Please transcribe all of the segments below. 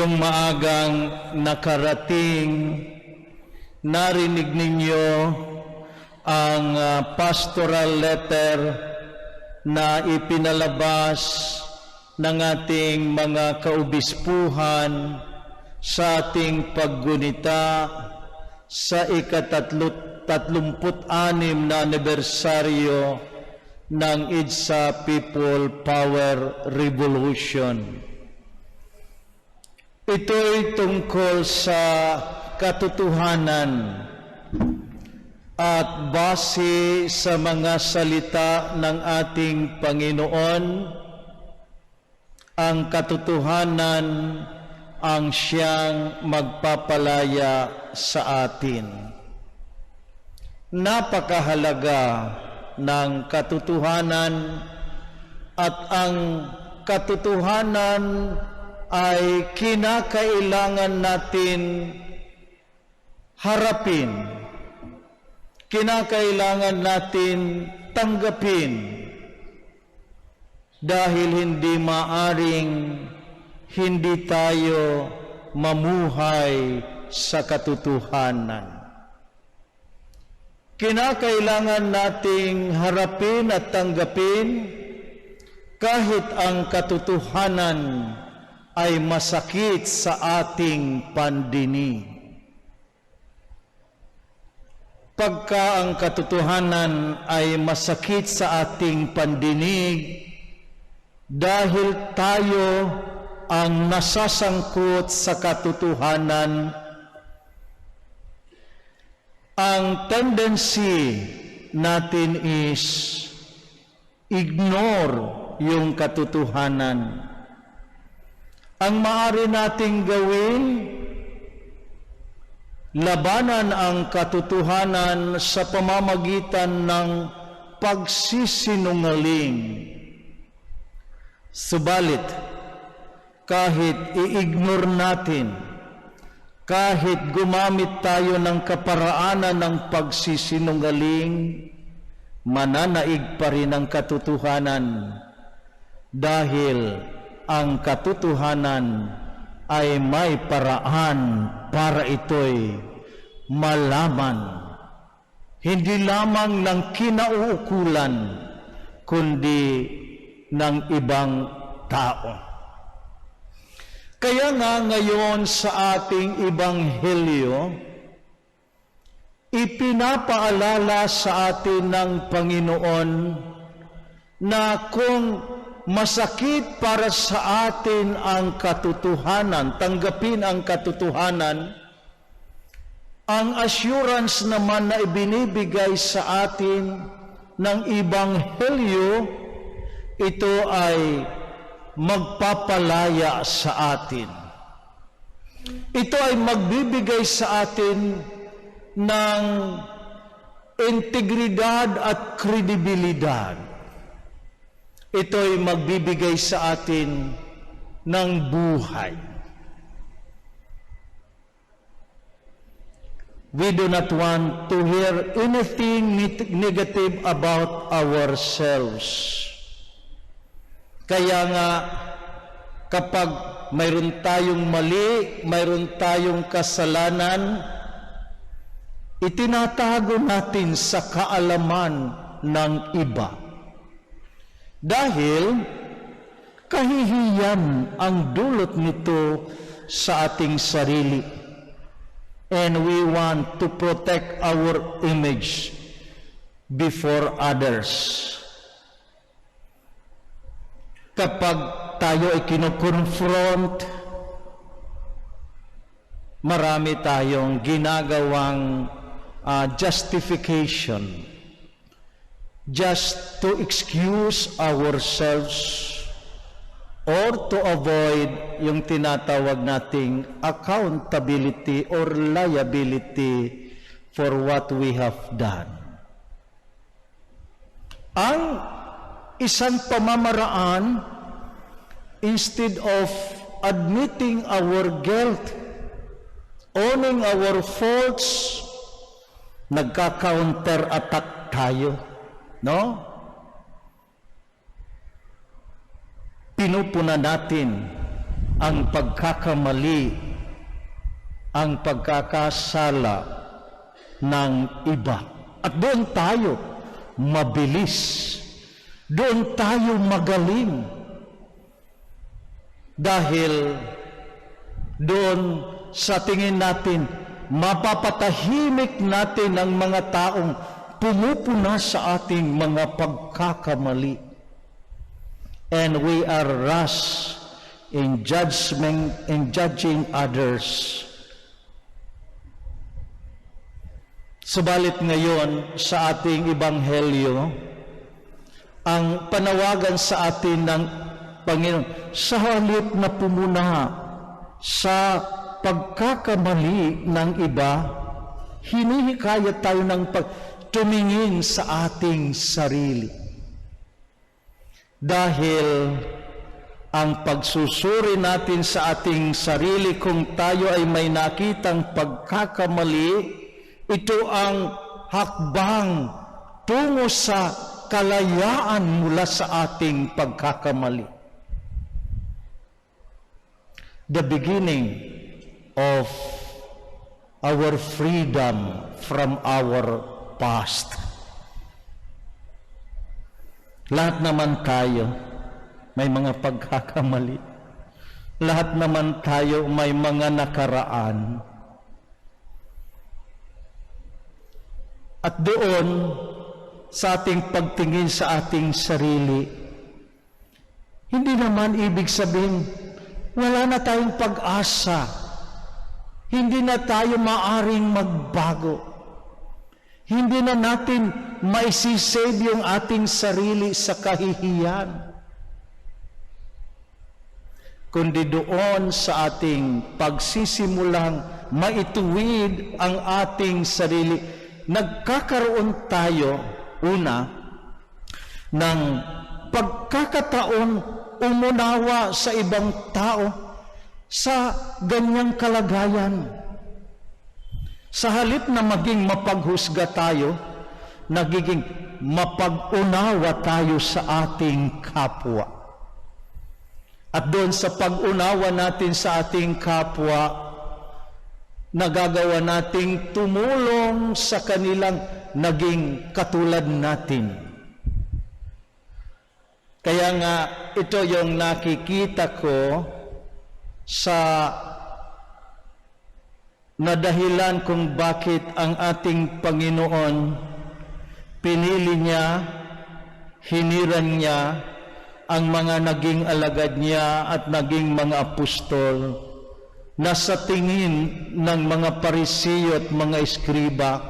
Ngayong maagang nakarating, narinig ninyo ang pastoral letter na ipinalabas ng ating mga kaobispuhan sa ating paggunita sa ika-36 na anibersaryo ng EDSA People Power Revolution. Ito'y tungkol sa katotohanan at base sa mga salita ng ating Panginoon, ang katotohanan ang siyang magpapalaya sa atin. Napakahalaga ng katotohanan at ang katotohanan ay kinakailangan natin harapin, kinakailangan natin tanggapin, dahil hindi maaring hindi tayo mamuhay sa katotohanan. Kinakailangan nating harapin at tanggapin kahit ang katotohanan ay masakit sa ating pandinig. Pagka ang katotohanan ay masakit sa ating pandinig, dahil tayo ang nasasangkot sa katotohanan, ang tendency natin is ignore yung katotohanan. Ang maaari nating gawin, labanan ang katotohanan sa pamamagitan ng pagsisinungaling. Subalit, kahit i-ignore natin, kahit gumamit tayo ng kaparaanan ng pagsisinungaling, mananaig pa rin ang katotohanan, dahil ang katotohanan ay may paraan para ito'y malaman, hindi lamang ng kinauukulan, kundi ng ibang tao. Kaya nga ngayon sa ating ebanghelyo, ipinapaalala sa atin ng Panginoon na kung masakit para sa atin ang katotohanan, tanggapin ang katotohanan, ang assurance naman na ibinibigay sa atin ng ebanghelyo, ito ay magpapalaya sa atin. Ito ay magbibigay sa atin ng integridad at kredibilidad. Ito'y magbibigay sa atin ng buhay. We do not want to hear anything negative about ourselves. Kaya nga, kapag mayroon tayong mali, mayroon tayong kasalanan, itinatago natin sa kaalaman ng iba. Dahil kahihiyan ang dulot nito sa ating sarili. And we want to protect our image before others. Kapag tayo ay kino-confront, marami tayong ginagawang justification just to excuse ourselves or to avoid yung tinatawag nating accountability or liability for what we have done. Ang isang pamamaraan, instead of admitting our guilt, owning our faults, nagka-counter-attack tayo, no? Pinupuna natin ang pagkakamali, ang pagkakasala ng iba. At doon tayo mabilis, doon tayo magaling. Dahil doon sa tingin natin, mapapatahimik natin ang mga taong pumupuna sa ating mga pagkakamali. And we are rash in judging others. Subalit ngayon sa ating ebanghelyo, ang panawagan sa atin ng Panginoon, sa halip na pumuna sa pagkakamali ng iba, hinihikayat tayo ng tumingin sa ating sarili. Dahil ang pagsusuri natin sa ating sarili kung tayo ay may nakitang pagkakamali, ito ang hakbang tungo sa kalayaan mula sa ating pagkakamali. The beginning of our freedom from our past. Lahat naman tayo may mga pagkakamali. Lahat naman tayo may mga nakaraan. At doon, sa ating pagtingin sa ating sarili, hindi naman ibig sabihin, wala na tayong pag-asa. Hindi na tayo maaring magbago. Hindi na natin maisisave yung ating sarili sa kahihiyan. Kundi doon sa ating pagsisimulang maituwid ang ating sarili, nagkakaroon tayo, una, ng pagkakataon umunawa sa ibang tao sa ganyang kalagayan. Sa halip na maging mapaghusga tayo, nagiging mapag-unawa tayo sa ating kapwa. At doon sa pag-unawa natin sa ating kapwa, nagagawa nating tumulong sa kanilang naging katulad natin. Kaya nga, ito yung nakikita ko sa nadahilan kung bakit ang ating Panginoon pinili niya, hiniran niya ang mga naging alagad niya at naging mga apostol na sa tingin ng mga Parisiyo at mga eskriba,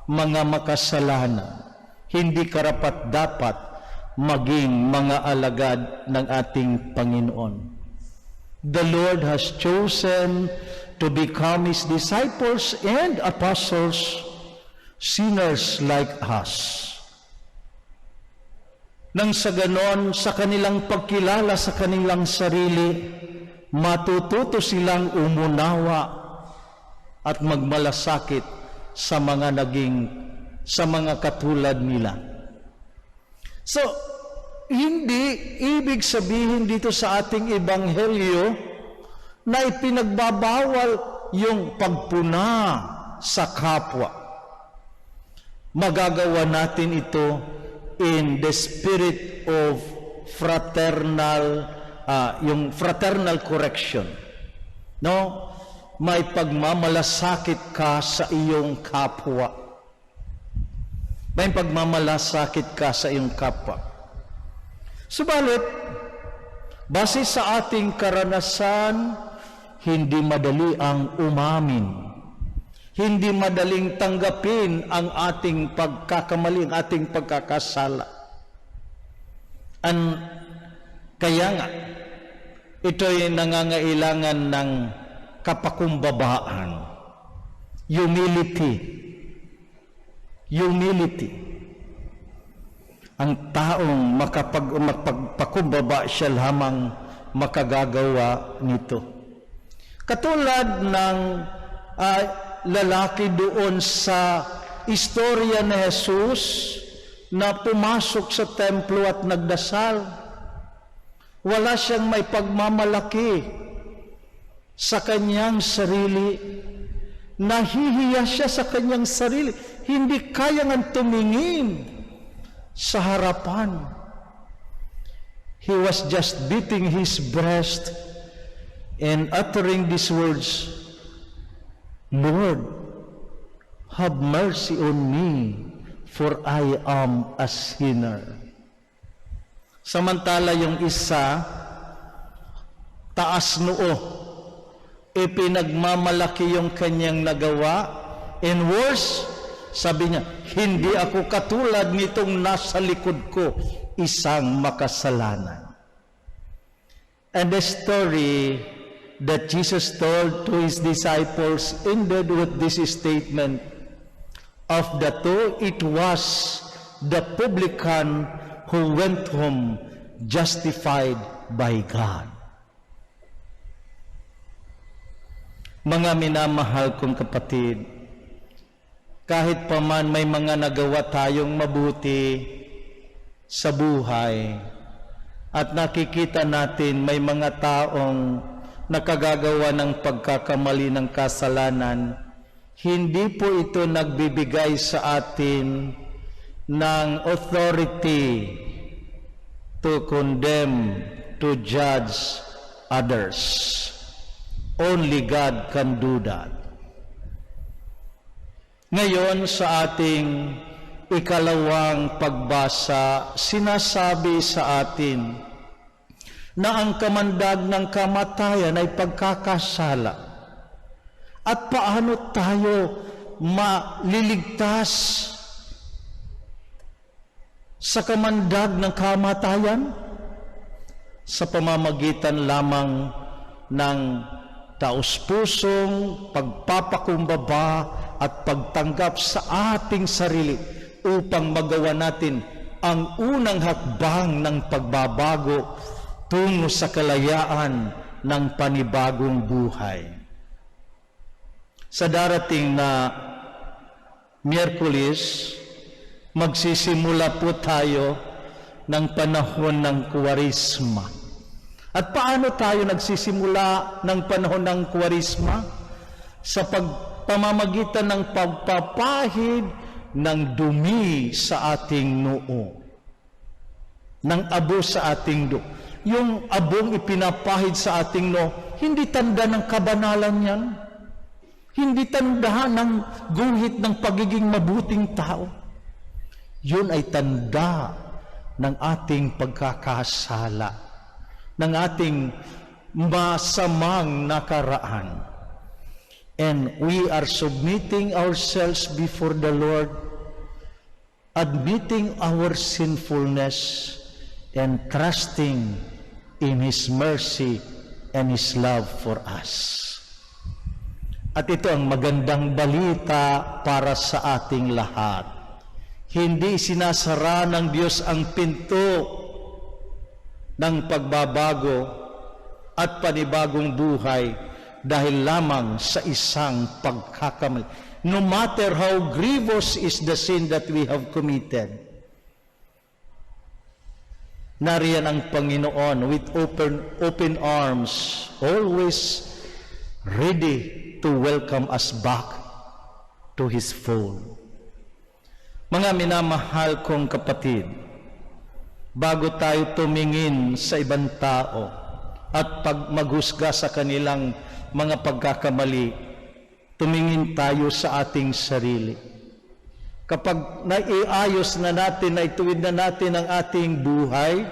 mga makasalanan, hindi karapat-dapat maging mga alagad ng ating Panginoon. The Lord has chosen to become His disciples and apostles, sinners like us. Nang sa ganon, sa kanilang pagkilala sa kanilang sarili, matututo silang umunawa at magmalasakit sa mga katulad nila. So, hindi ibig sabihin dito sa ating ebanghelyo na ipinagbabawal yung pagpuna sa kapwa. Magagawa natin ito in the spirit of yung fraternal correction. No? May pagmamalasakit ka sa iyong kapwa. May pagmamalasakit ka sa iyong kapwa. Subalit, base sa ating karanasan, hindi madali ang umamin. Hindi madaling tanggapin ang ating pagkakamali, ang ating pagkakasala. Kaya nga, ito'y nangangailangan ng kapakumbabaan, humility. Ang taong makapagpakumbaba siya lamang makagagawa nito. Katulad ng lalaki doon sa istorya ni Jesus na pumasok sa templo at nagdasal. Wala siyang may pagmamalaki sa kanyang sarili. Nahihiya siya sa kanyang sarili. Hindi kaya nga tumingin sa harapan. He was just beating his breast and uttering these words, Lord, have mercy on me, for I am a sinner. Samantala yung isa, taas noo, ipinagmamalaki yung kanyang nagawa, and worse, sabi niya, hindi ako katulad nitong nasa likod ko, isang makasalanan. And the story that Jesus told to his disciples ended with this statement, of the two, it was the publican who went home justified by God. Mga minamahal kong kapatid, kahit pa man may mga nagawa tayong mabuti sa buhay at nakikita natin may mga taong nakagagawa ng pagkakamali ng kasalanan, hindi po ito nagbibigay sa atin ng authority to condemn, to judge others. Only God can do that. Ngayon sa ating ikalawang pagbasa, sinasabi sa atin na ang kamandag ng kamatayan ay pagkakasala. At paano tayo maliligtas sa kamandag ng kamatayan? Sa pamamagitan lamang ng taus-pusong pagpapakumbaba at pagtanggap sa ating sarili upang magawa natin ang unang hakbang ng pagbabago tungo sa kalayaan ng panibagong buhay. Sa darating na Miyerkules, magsisimula po tayo ng panahon ng Kwaresma. At paano tayo nagsisimula ng panahon ng Kwaresma? Sa pamamagitan ng pagpapahid ng dumi sa ating noo. Ng abo sa ating noo. Yung abong ipinapahid sa ating noo, hindi tanda ng kabanalan yan. Hindi tanda ng guhit ng pagiging mabuting tao. Yun ay tanda ng ating pagkakasala, ng ating masamang nakaraan. And we are submitting ourselves before the Lord, admitting our sinfulness, and trusting in His mercy and His love for us. At ito ang magandang balita para sa ating lahat. Hindi sinasara ng Diyos ang pinto ng pagbabago at panibagong buhay dahil lamang sa isang pagkakamali. No matter how grievous is the sin that we have committed, nariyan ang Panginoon with open arms, always ready to welcome us back to His fold. Mga minamahal kong kapatid, bago tayo tumingin sa ibang tao at maghusga sa kanilang mga pagkakamali, tumingin tayo sa ating sarili. Kapag naiayos na natin, naituwid na natin ang ating buhay,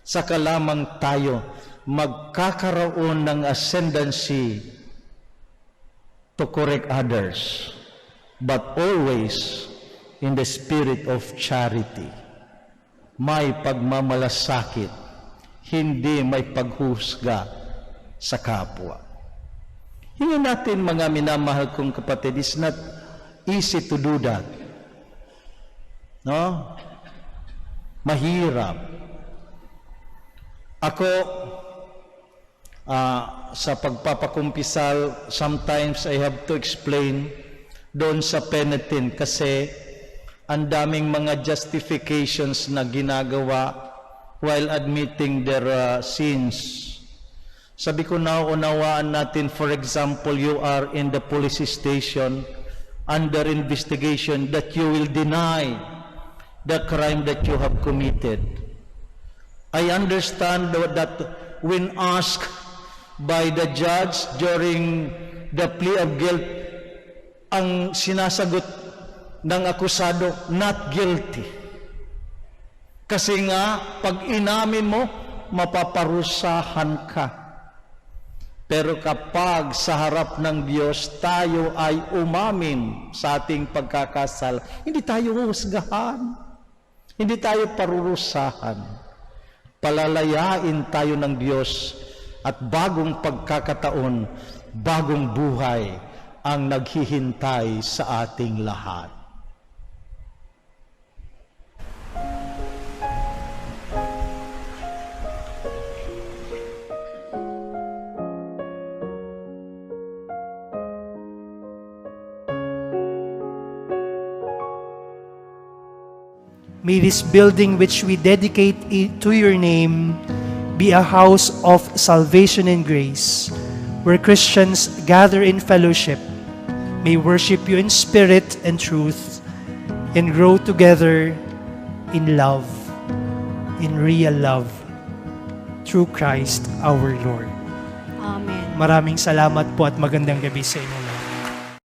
saka lamang tayo magkakaroon ng ascendancy to correct others, but always in the spirit of charity. May pagmamalasakit, hindi may paghusga sa kapwa. Hingin natin, mga minamahal kong kapatid, it's not easy to do that. No? Mahirap. Ako, sa pagpapakumpisal, sometimes I have to explain doon sa penitent kasi ang daming mga justifications na ginagawa while admitting their sins. Sabi ko, naunawaan natin, for example, you are in the police station under investigation, that you will deny the crime that you have committed. I understand that when asked by the judge during the plea of guilt, ang sinasagot ng akusado, not guilty. Kasi nga, pag inamin mo, mapaparusahan ka. Pero kapag sa harap ng Diyos tayo ay umamin sa ating pagkakasala, hindi tayo husgahan, hindi tayo parurusahan. Palalayain tayo ng Diyos at bagong pagkakataon, bagong buhay ang naghihintay sa ating lahat. May this building which we dedicate to your name be a house of salvation and grace, where Christians gather in fellowship, may worship you in spirit and truth, and grow together in love, in real love, through Christ our Lord. Amen. Maraming salamat po at magandang gabi sa inyo.